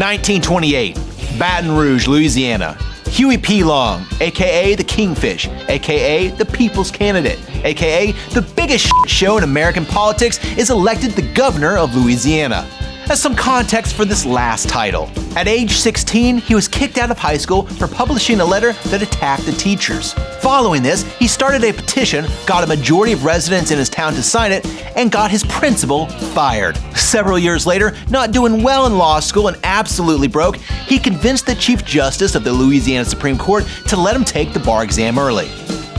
1928, Baton Rouge, Louisiana. Huey P. Long, aka the Kingfish, aka the People's Candidate, aka the biggest show in American politics, is elected the governor of Louisiana. As some context for this last title, at age 16, he was kicked out of high school for publishing a letter that attacked the teachers. Following this, he started a petition, got a majority of residents in his town to sign it, and got his principal fired. Several years later, not doing well in law school and absolutely broke, he convinced the Chief Justice of the Louisiana Supreme Court to let him take the bar exam early.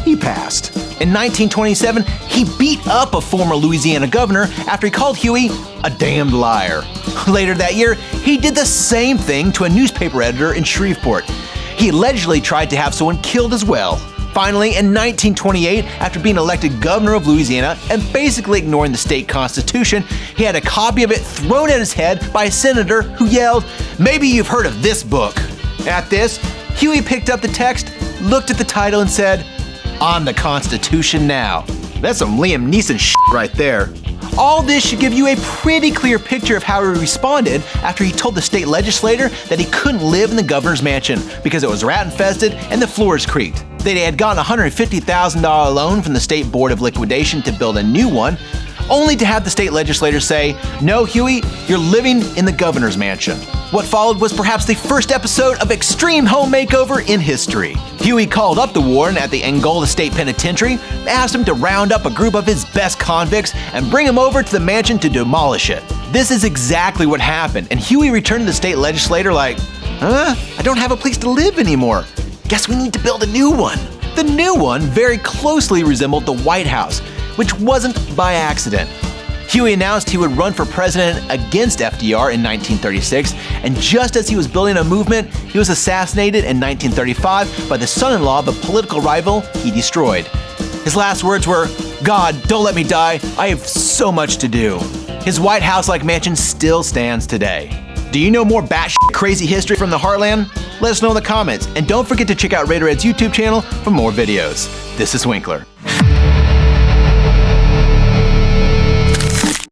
He passed. In 1927, he beat up a former Louisiana governor after he called Huey a damned liar. Later that year, he did the same thing to a newspaper editor in Shreveport. He allegedly tried to have someone killed as well. Finally, in 1928, after being elected governor of Louisiana and basically ignoring the state constitution, he had a copy of it thrown at his head by a senator who yelled, "Maybe you've heard of this book." At this, Huey picked up the text, looked at the title and said, "On the Constitution now." That's some Liam Neeson shit right there. All this should give you a pretty clear picture of how he responded after he told the state legislator that he couldn't live in the governor's mansion because it was rat-infested and the floors creaked. They had gotten a $150,000 loan from the State Board of Liquidation to build a new one, only to have the state legislator say, "No, Huey, you're living in the governor's mansion." What followed was perhaps the first episode of extreme home makeover in history. Huey called up the warden at the Angola State Penitentiary, asked him to round up a group of his best convicts and bring them over to the mansion to demolish it. This is exactly what happened, and Huey returned to the state legislator like, I don't have a place to live anymore. Guess we need to build a new one. The new one very closely resembled the White House, which wasn't by accident. Huey announced he would run for president against FDR in 1936, and just as he was building a movement, he was assassinated in 1935 by the son-in-law of a political rival he destroyed. His last words were, "God, don't let me die, I have so much to do." His White House-like mansion still stands today. Do you know more batshit crazy history from the Heartland? Let us know in the comments, and don't forget to check out Raidered's YouTube channel for more videos. This is Winkler.